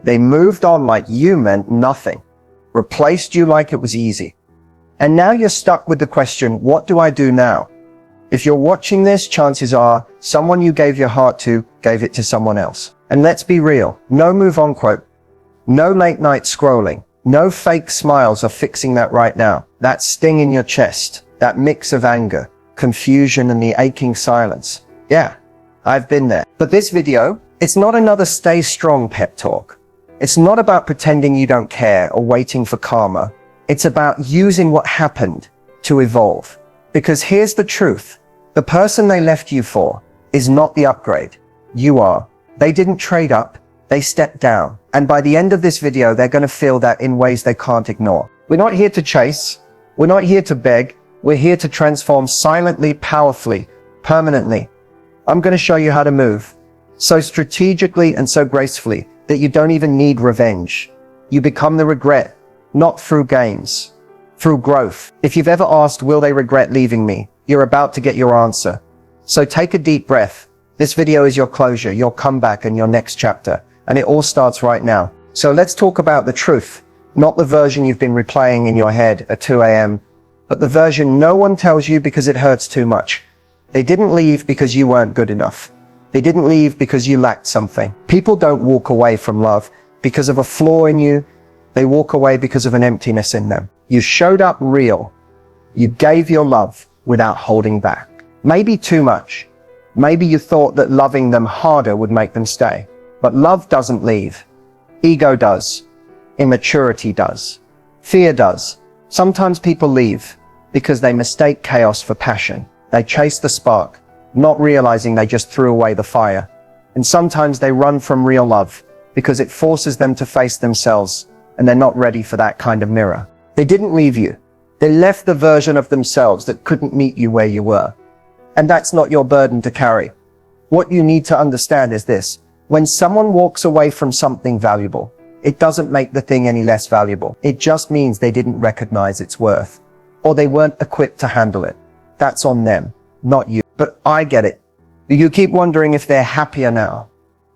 They moved on like you meant nothing, replaced you like it was easy. And now you're stuck with the question, what do I do now? If you're watching this, chances are someone you gave your heart to gave it to someone else. And let's be real, no move on quote, no late night scrolling, no fake smiles are fixing that right now. That sting in your chest, that mix of anger, confusion, and the aching silence. Yeah, I've been there. But this video, it's not another stay strong pep talk. It's not about pretending you don't care or waiting for karma. It's about using what happened to evolve. Because here's the truth. The person they left you for is not the upgrade. You are. They didn't trade up. They stepped down. And by the end of this video, they're going to feel that in ways they can't ignore. We're not here to chase. We're not here to beg. We're here to transform silently, powerfully, permanently. I'm going to show you how to move so strategically and so gracefully that you don't even need revenge. You become the regret, not through games, through growth. If you've ever asked, will they regret leaving me? You're about to get your answer. So take a deep breath. This video is your closure, your comeback, and your next chapter. And it all starts right now. So let's talk about the truth, not the version you've been replaying in your head at 2 a.m., but the version no one tells you because it hurts too much. They didn't leave because you weren't good enough. They didn't leave because you lacked something. People don't walk away from love because of a flaw in you. They walk away because of an emptiness in them. You showed up real. You gave your love without holding back. Maybe too much. Maybe you thought that loving them harder would make them stay. But love doesn't leave. Ego does. Immaturity does. Fear does. Sometimes people leave because they mistake chaos for passion. They chase the spark, not realizing they just threw away the fire. And sometimes they run from real love because it forces them to face themselves, and they're not ready for that kind of mirror. They didn't leave you. They left the version of themselves that couldn't meet you where you were. And that's not your burden to carry. What you need to understand is this. When someone walks away from something valuable, it doesn't make the thing any less valuable. It just means they didn't recognize its worth, or they weren't equipped to handle it. That's on them, not you. But I get it. You keep wondering if they're happier now.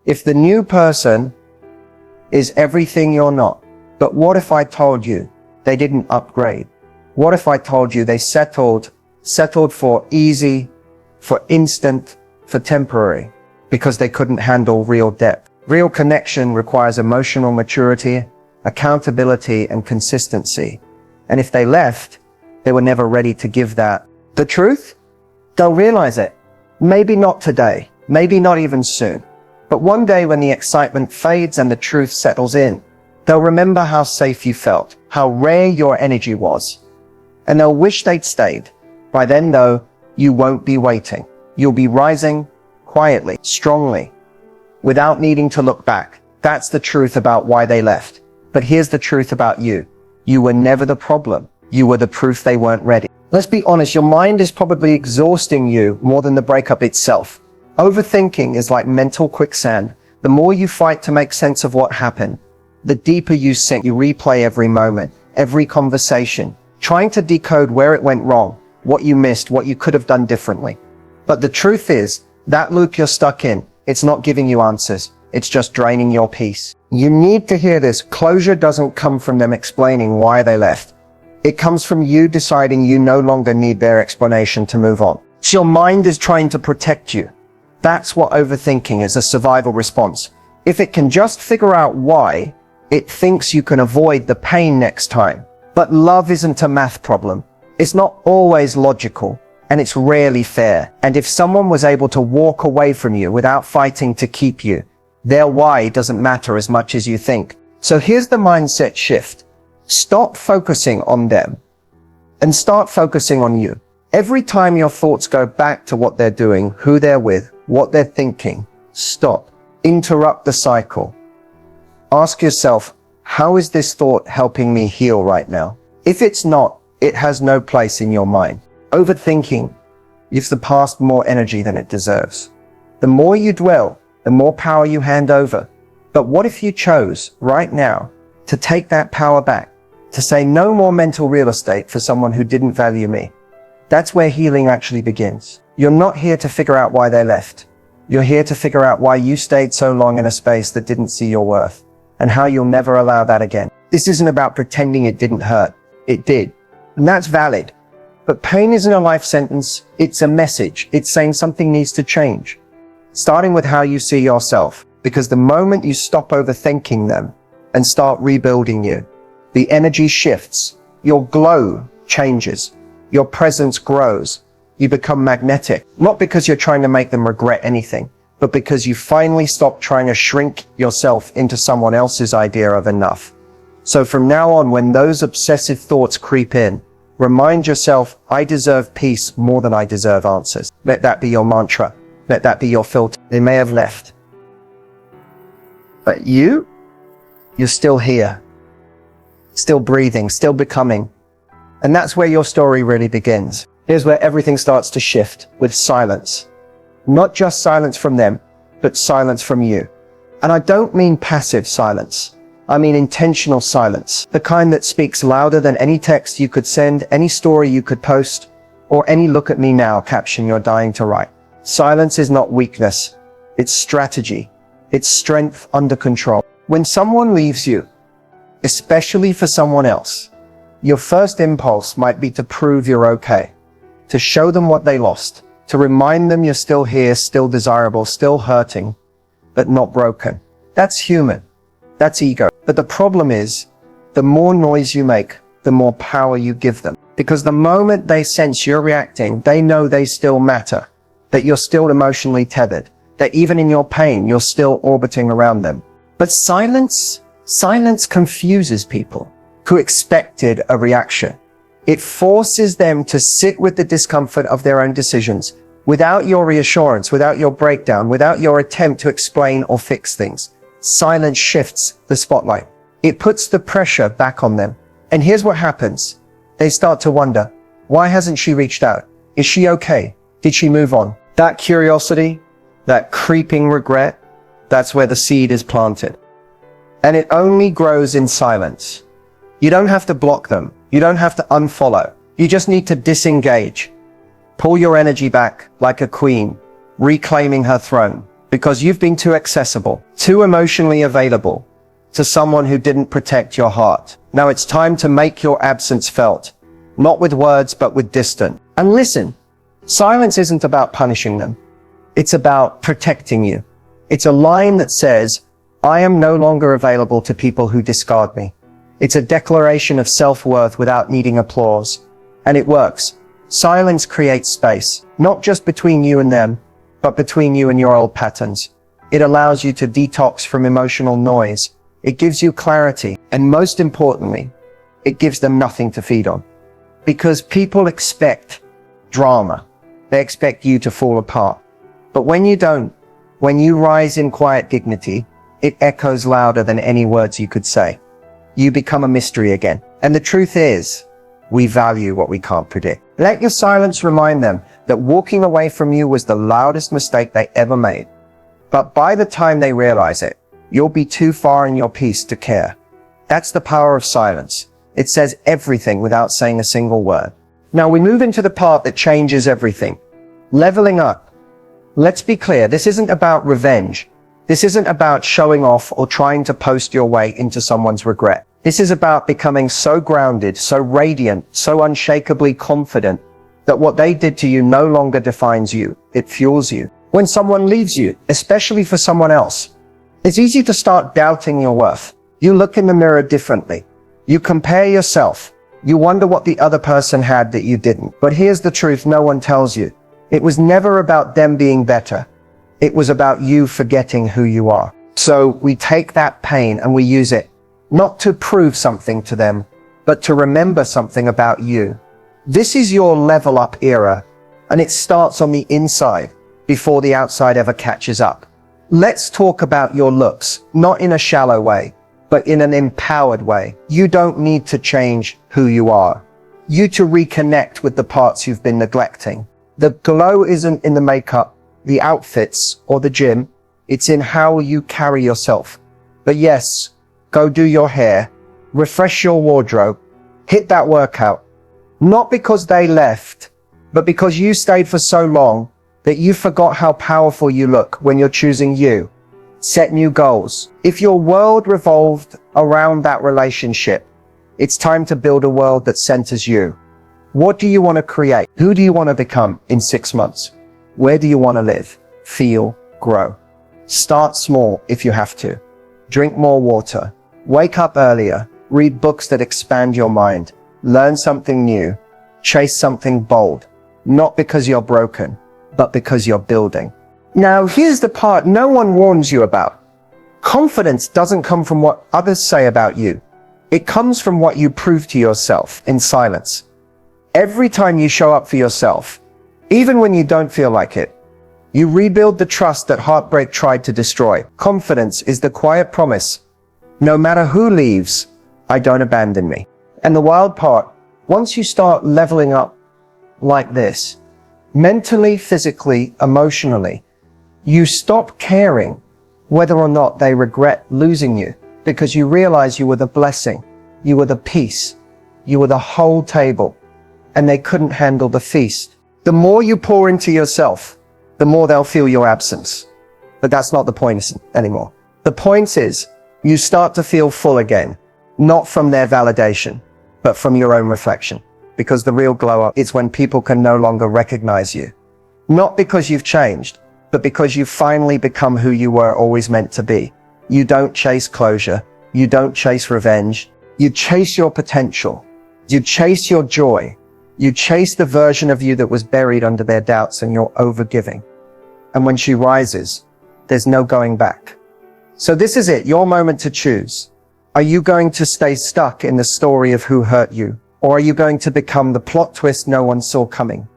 If the new person is everything you're not. But what if I told you they didn't upgrade? What if I told you they settled for easy, for instant, for temporary, because they couldn't handle real depth? Real connection requires emotional maturity, accountability, and consistency. And if they left, they were never ready to give that. The truth? They'll realize it. Maybe not today, maybe not even soon. But one day when the excitement fades and the truth settles in, they'll remember how safe you felt, how rare your energy was. And they'll wish they'd stayed. By then, though, you won't be waiting. You'll be rising quietly, strongly, without needing to look back. That's the truth about why they left. But here's the truth about you. You were never the problem. You were the proof they weren't ready. Let's be honest, your mind is probably exhausting you more than the breakup itself. Overthinking is like mental quicksand. The more you fight to make sense of what happened, the deeper you sink. You replay every moment, every conversation, trying to decode where it went wrong, what you missed, what you could have done differently. But the truth is, that loop you're stuck in, it's not giving you answers. It's just draining your peace. You need to hear this. Closure doesn't come from them explaining why they left. It comes from you deciding you no longer need their explanation to move on. So your mind is trying to protect you. That's what overthinking is, a survival response. If it can just figure out why, it thinks you can avoid the pain next time. But love isn't a math problem. It's not always logical, and it's rarely fair. And if someone was able to walk away from you without fighting to keep you, their why doesn't matter as much as you think. So here's the mindset shift. Stop focusing on them and start focusing on you. Every time your thoughts go back to what they're doing, who they're with, what they're thinking, stop. Interrupt the cycle. Ask yourself, how is this thought helping me heal right now? If it's not, it has no place in your mind. Overthinking gives the past more energy than it deserves. The more you dwell, the more power you hand over. But what if you chose right now to take that power back? To say no more mental real estate for someone who didn't value me. That's where healing actually begins. You're not here to figure out why they left. You're here to figure out why you stayed so long in a space that didn't see your worth. and how you'll never allow that again. This isn't about pretending it didn't hurt. It did. And that's valid. But pain isn't a life sentence. It's a message. It's saying something needs to change. Starting with how you see yourself. Because the moment you stop overthinking them and start rebuilding you, the energy shifts. Your glow changes. Your presence grows. You become magnetic. Not because you're trying to make them regret anything, but because you finally stop trying to shrink yourself into someone else's idea of enough. So from now on, when those obsessive thoughts creep in, remind yourself, I deserve peace more than I deserve answers. Let that be your mantra. Let that be your filter. They may have left, but you're still here, still breathing, still becoming. And that's where your story really begins. Here's where everything starts to shift with silence. Not just silence from them, but silence from you. And I don't mean passive silence. I mean intentional silence. The kind that speaks louder than any text you could send, any story you could post, or any look at me now caption you're dying to write. Silence is not weakness. It's strategy. It's strength under control. When someone leaves you, especially for someone else, your first impulse might be to prove you're okay, to show them what they lost, to remind them you're still here, still desirable, still hurting, but not broken. That's human. That's ego. But the problem is, the more noise you make, the more power you give them. Because the moment they sense you're reacting, they know they still matter, that you're still emotionally tethered, that even in your pain, you're still orbiting around them. But silence confuses people who expected a reaction. It forces them to sit with the discomfort of their own decisions without your reassurance, without your breakdown, without your attempt to explain or fix things. Silence shifts the spotlight. It puts the pressure back on them. And here's what happens. They start to wonder, why hasn't she reached out? Is she okay? Did she move on? That curiosity, that creeping regret, that's where the seed is planted. And it only grows in silence. You don't have to block them. You don't have to unfollow. You just need to disengage. Pull your energy back like a queen, reclaiming her throne, because you've been too accessible, too emotionally available to someone who didn't protect your heart. Now it's time to make your absence felt, not with words, but with distance. And listen, silence isn't about punishing them. It's about protecting you. It's a line that says, I am no longer available to people who discard me. It's a declaration of self-worth without needing applause. And it works. Silence creates space, not just between you and them, but between you and your old patterns. It allows you to detox from emotional noise. It gives you clarity. And most importantly, it gives them nothing to feed on. Because people expect drama. They expect you to fall apart. But when you don't, when you rise in quiet dignity, it echoes louder than any words you could say. You become a mystery again. And the truth is, we value what we can't predict. Let your silence remind them that walking away from you was the loudest mistake they ever made. But by the time they realize it, you'll be too far in your peace to care. That's the power of silence. It says everything without saying a single word. Now we move into the part that changes everything. Leveling up. Let's be clear, this isn't about revenge. This isn't about showing off or trying to post your way into someone's regret. This is about becoming so grounded, so radiant, so unshakably confident that what they did to you no longer defines you. It fuels you. When someone leaves you, especially for someone else, it's easy to start doubting your worth. You look in the mirror differently. You compare yourself. You wonder what the other person had that you didn't. But here's the truth no one tells you. It was never about them being better. It was about you forgetting who you are. So we take that pain and we use it not to prove something to them, but to remember something about you. This is your level up era, and it starts on the inside before the outside ever catches up. Let's talk about your looks, not in a shallow way, but in an empowered way. You don't need to change who you are. You to reconnect with the parts you've been neglecting. The glow isn't in the makeup, the outfits, or the gym. It's in how you carry yourself. But yes, go do your hair, refresh your wardrobe, hit that workout. Not because they left, but because you stayed for so long that you forgot how powerful you look when you're choosing you. Set new goals. If your world revolved around that relationship, it's time to build a world that centers you. What do you want to create? Who do you want to become in 6 months? Where do you want to live, feel, grow? Start small if you have to. Drink more water. Wake up earlier. Read books that expand your mind. Learn something new. Chase something bold. Not because you're broken, but because you're building. Now, here's the part no one warns you about. Confidence doesn't come from what others say about you. It comes from what you prove to yourself in silence. Every time you show up for yourself, even when you don't feel like it, you rebuild the trust that heartbreak tried to destroy. Confidence is the quiet promise. No matter who leaves, I don't abandon me. And the wild part, once you start leveling up like this, mentally, physically, emotionally, you stop caring whether or not they regret losing you, because you realize you were the blessing, you were the peace, you were the whole table, and they couldn't handle the feast. The more you pour into yourself, the more they'll feel your absence. But that's not the point anymore. The point is, you start to feel full again, not from their validation, but from your own reflection. Because the real glow up is when people can no longer recognize you. Not because you've changed, but because you've finally become who you were always meant to be. You don't chase closure. You don't chase revenge. You chase your potential. You chase your joy. You chase the version of you that was buried under their doubts and your overgiving. And when she rises, there's no going back. So this is it, your moment to choose. Are you going to stay stuck in the story of who hurt you? Or are you going to become the plot twist no one saw coming?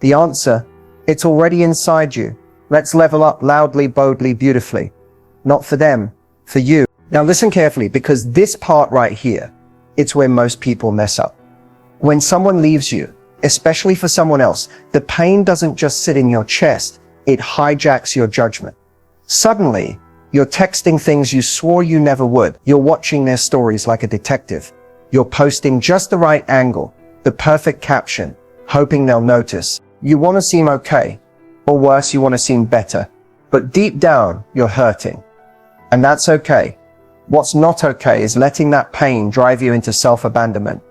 The answer, it's already inside you. Let's level up loudly, boldly, beautifully. Not for them, for you. Now listen carefully, because this part right here, it's where most people mess up. When someone leaves you, especially for someone else, the pain doesn't just sit in your chest, it hijacks your judgment. Suddenly, you're texting things you swore you never would. You're watching their stories like a detective. You're posting just the right angle, the perfect caption, hoping they'll notice. You want to seem okay, or worse, you want to seem better. But deep down, you're hurting. And that's okay. What's not okay is letting that pain drive you into self-abandonment.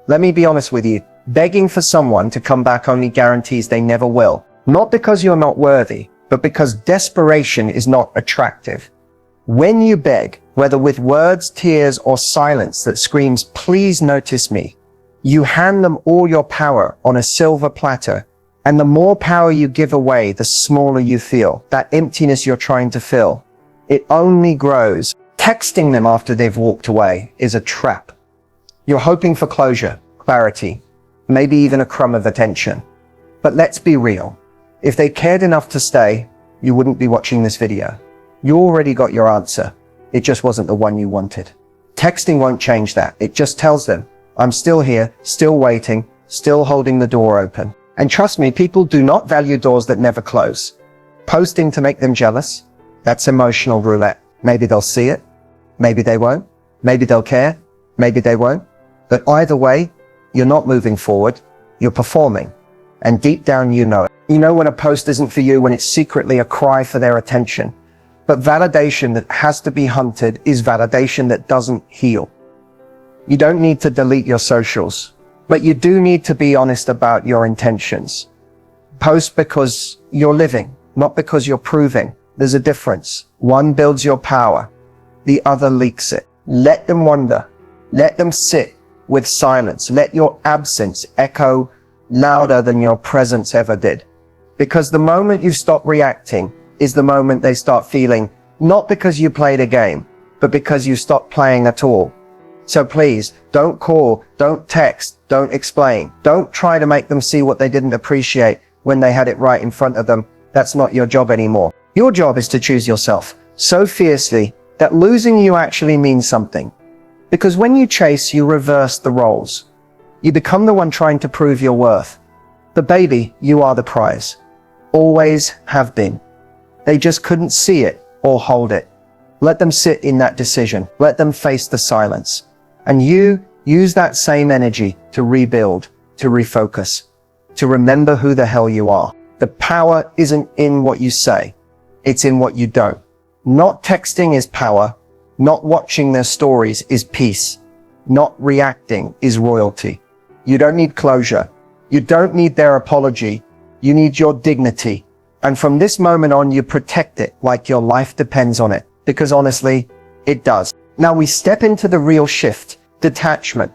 Let me be honest with you, begging for someone to come back only guarantees they never will. Not because you're not worthy, but because desperation is not attractive. When you beg, whether with words, tears, or silence that screams, "Please notice me," you hand them all your power on a silver platter. And the more power you give away, the smaller you feel. That emptiness you're trying to fill, it only grows. Texting them after they've walked away is a trap. You're hoping for closure, clarity, maybe even a crumb of attention. But let's be real. If they cared enough to stay, you wouldn't be watching this video. You already got your answer. It just wasn't the one you wanted. Texting won't change that. It just tells them, I'm still here, still waiting, still holding the door open. And trust me, people do not value doors that never close. Posting to make them jealous, that's emotional roulette. Maybe they'll see it, maybe they won't, maybe they'll care, maybe they won't. But either way, you're not moving forward, you're performing. And deep down, you know it. You know when a post isn't for you, when it's secretly a cry for their attention. But validation that has to be hunted is validation that doesn't heal. You don't need to delete your socials, but you do need to be honest about your intentions. Post because you're living, not because you're proving. There's a difference. One builds your power, the other leaks it. Let them wonder. Let them sit with silence. Let your absence echo louder than your presence ever did. Because the moment you stop reacting is the moment they start feeling, not because you played a game, but because you stopped playing at all. So please, don't call, don't text, don't explain. Don't try to make them see what they didn't appreciate when they had it right in front of them. That's not your job anymore. Your job is to choose yourself so fiercely that losing you actually means something. Because when you chase, you reverse the roles. You become the one trying to prove your worth. But baby, you are the prize. Always have been. They just couldn't see it or hold it. Let them sit in that decision. Let them face the silence. And you use that same energy to rebuild, to refocus, to remember who the hell you are. The power isn't in what you say. It's in what you don't. Not texting is power. Not watching their stories is peace. Not reacting is royalty. You don't need closure. You don't need their apology. You need your dignity. And from this moment on, you protect it like your life depends on it. Because honestly, it does. Now we step into the real shift, detachment.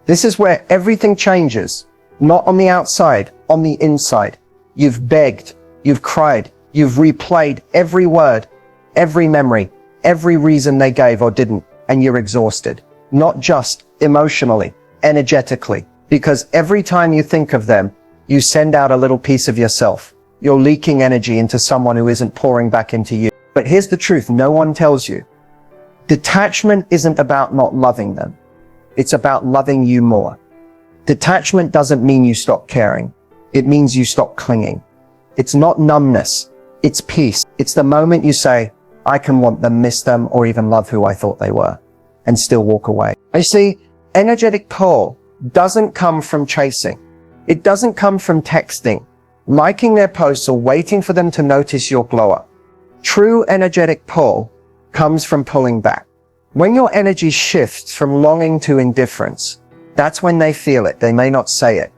This is where everything changes. Not on the outside, on the inside. You've begged, you've cried, you've replayed every word, every memory, every reason they gave or didn't, and you're exhausted. Not just emotionally, energetically. Because every time you think of them, you send out a little piece of yourself. You're leaking energy into someone who isn't pouring back into you. But here's the truth no one tells you. Detachment isn't about not loving them. It's about loving you more. Detachment doesn't mean you stop caring. It means you stop clinging. It's not numbness. It's peace. It's the moment you say, I can want them, miss them, or even love who I thought they were, and still walk away. I see, energetic pull doesn't come from chasing. It doesn't come from texting, liking their posts, or waiting for them to notice your glow up. True energetic pull comes from pulling back. When your energy shifts from longing to indifference, that's when they feel it. They may not say it,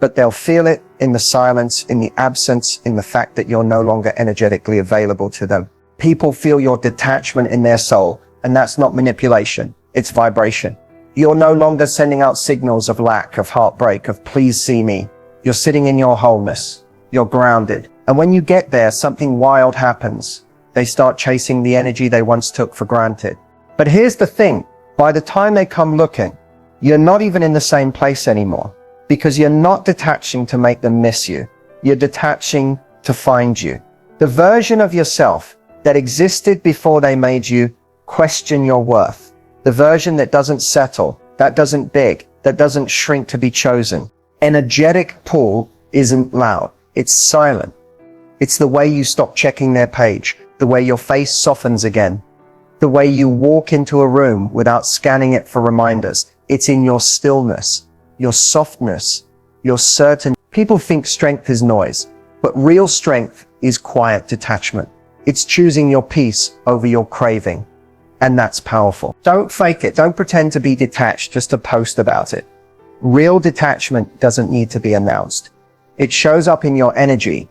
but they'll feel it in the silence, in the absence, in the fact that you're no longer energetically available to them. People feel your detachment in their soul, and that's not manipulation. It's vibration. You're no longer sending out signals of lack, of heartbreak, of please see me. You're sitting in your wholeness. You're grounded. And when you get there, something wild happens. They start chasing the energy they once took for granted. But here's the thing. By the time they come looking, you're not even in the same place anymore, because you're not detaching to make them miss you. You're detaching to find you. The version of yourself that existed before they made you question your worth. The version that doesn't settle, that doesn't beg, that doesn't shrink to be chosen. Energetic pull isn't loud. It's silent. It's the way you stop checking their page, the way your face softens again, the way you walk into a room without scanning it for reminders. It's in your stillness, your softness, your certainty. People think strength is noise, but real strength is quiet detachment. It's choosing your peace over your craving. And that's powerful. Don't fake it. Don't pretend to be detached just to post about it. Real detachment doesn't need to be announced. It shows up in your energy,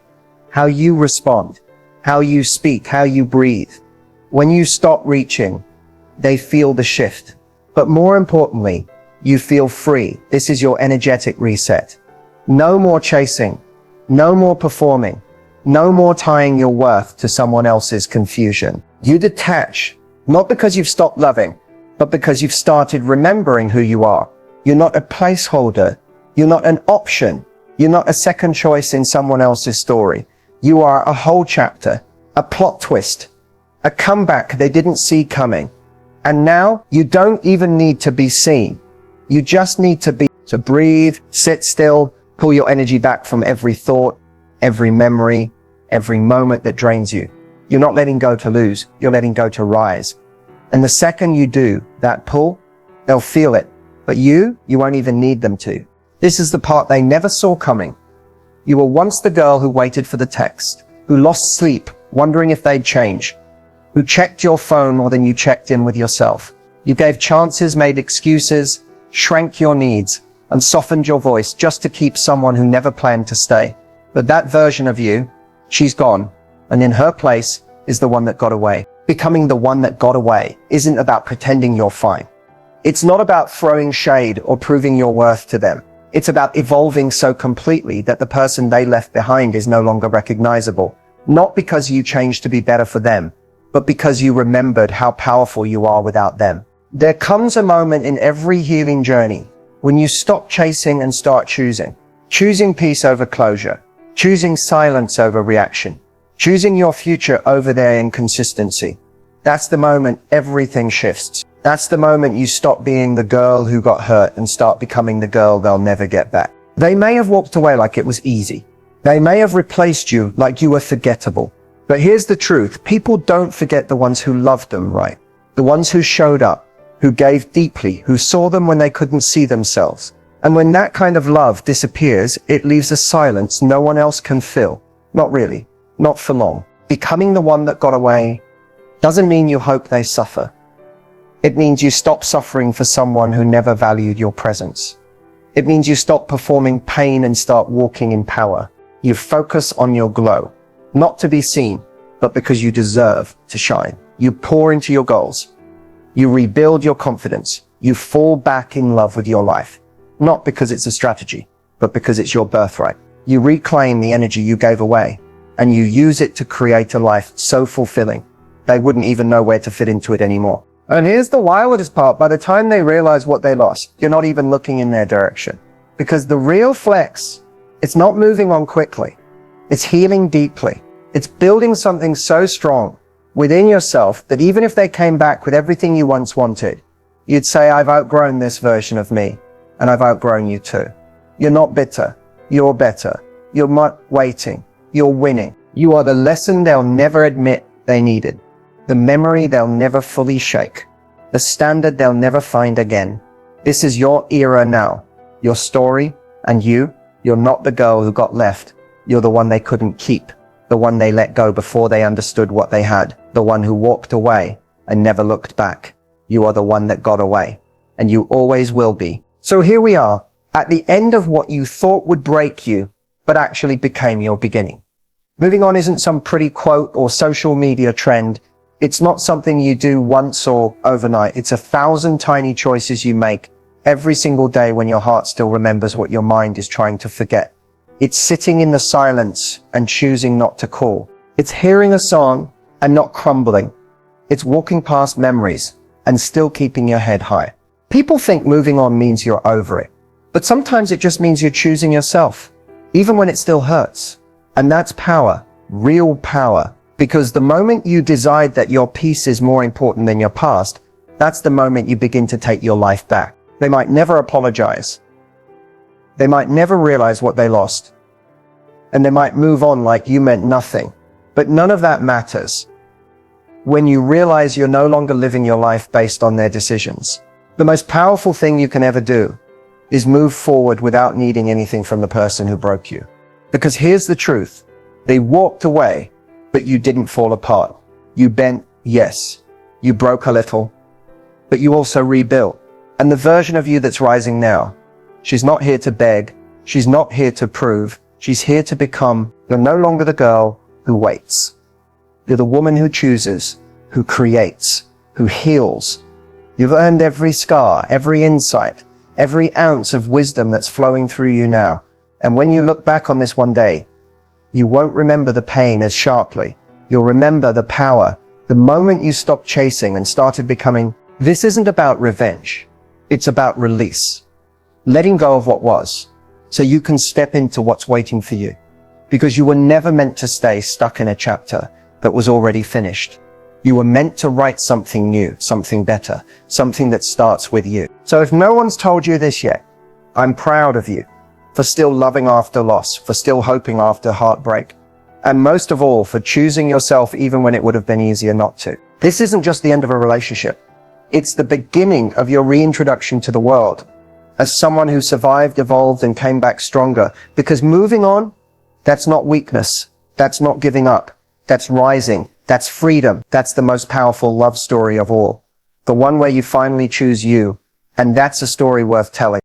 how you respond, how you speak, how you breathe. When you stop reaching, they feel the shift. But more importantly, you feel free. This is your energetic reset. No more chasing, no more performing, no more tying your worth to someone else's confusion. You detach, not because you've stopped loving, but because you've started remembering who you are. You're not a placeholder. You're not an option. You're not a second choice in someone else's story. You are a whole chapter, a plot twist, a comeback they didn't see coming. And now you don't even need to be seen. You just need to breathe, sit still, pull your energy back from every thought, every memory, every moment that drains you. You're not letting go to lose. You're letting go to rise. And the second you do that pull, they'll feel it. But you won't even need them to. This is the part they never saw coming. You were once the girl who waited for the text, who lost sleep, wondering if they'd change, who checked your phone more than you checked in with yourself. You gave chances, made excuses, shrank your needs, and softened your voice just to keep someone who never planned to stay. But that version of you, she's gone, and in her place is the one that got away. Becoming the one that got away isn't about pretending you're fine. It's not about throwing shade or proving your worth to them. It's about evolving so completely that the person they left behind is no longer recognizable. Not because you changed to be better for them, but because you remembered how powerful you are without them. There comes a moment in every healing journey when you stop chasing and start choosing. Choosing peace over closure. Choosing silence over reaction. Choosing your future over their inconsistency. That's the moment everything shifts. That's the moment you stop being the girl who got hurt and start becoming the girl they'll never get back. They may have walked away like it was easy. They may have replaced you like you were forgettable. But here's the truth. People don't forget the ones who loved them, right? The ones who showed up, who gave deeply, who saw them when they couldn't see themselves. And when that kind of love disappears, it leaves a silence no one else can fill. Not really. Not for long. Becoming the one that got away doesn't mean you hope they suffer. It means you stop suffering for someone who never valued your presence. It means you stop performing pain and start walking in power. You focus on your glow, not to be seen, but because you deserve to shine. You pour into your goals. You rebuild your confidence. You fall back in love with your life, not because it's a strategy, but because it's your birthright. You reclaim the energy you gave away, and you use it to create a life so fulfilling, they wouldn't even know where to fit into it anymore. And here's the wildest part. By the time they realize what they lost, you're not even looking in their direction. Because the real flex, it's not moving on quickly. It's healing deeply. It's building something so strong within yourself that even if they came back with everything you once wanted, you'd say, I've outgrown this version of me, and I've outgrown you too. You're not bitter. You're better. You're not waiting. You're winning. You are the lesson they'll never admit they needed. The memory they'll never fully shake. The standard they'll never find again. This is your era now. Your story, and you're not the girl who got left. You're the one they couldn't keep. The one they let go before they understood what they had. The one who walked away and never looked back. You are the one that got away, and you always will be. So here we are, at the end of what you thought would break you, but actually became your beginning. Moving on isn't some pretty quote or social media trend. It's not something you do once or overnight. It's 1,000 tiny choices you make every single day when your heart still remembers what your mind is trying to forget. It's sitting in the silence and choosing not to call. It's hearing a song and not crumbling. It's walking past memories and still keeping your head high. People think moving on means you're over it, but sometimes it just means you're choosing yourself, even when it still hurts. And that's power, real power. Because the moment you decide that your peace is more important than your past, that's the moment you begin to take your life back. They might never apologize. They might never realize what they lost. And they might move on like you meant nothing. But none of that matters when you realize you're no longer living your life based on their decisions. The most powerful thing you can ever do is move forward without needing anything from the person who broke you. Because here's the truth. They walked away, but you didn't fall apart. You bent, yes. You broke a little, but you also rebuilt. And the version of you that's rising now, she's not here to beg. She's not here to prove. She's here to become. You're no longer the girl who waits. You're the woman who chooses, who creates, who heals. You've earned every scar, every insight, every ounce of wisdom that's flowing through you now. And when you look back on this one day, you won't remember the pain as sharply. You'll remember the power, the moment you stopped chasing and started becoming. This isn't about revenge. It's about release. Letting go of what was, so you can step into what's waiting for you. Because you were never meant to stay stuck in a chapter that was already finished. You were meant to write something new, something better, something that starts with you. So if no one's told you this yet, I'm proud of you for still loving after loss, for still hoping after heartbreak, and most of all, for choosing yourself even when it would have been easier not to. This isn't just the end of a relationship. It's the beginning of your reintroduction to the world as someone who survived, evolved, and came back stronger. Because moving on, that's not weakness. That's not giving up. That's rising. That's freedom. That's the most powerful love story of all. The one where you finally choose you. And that's a story worth telling.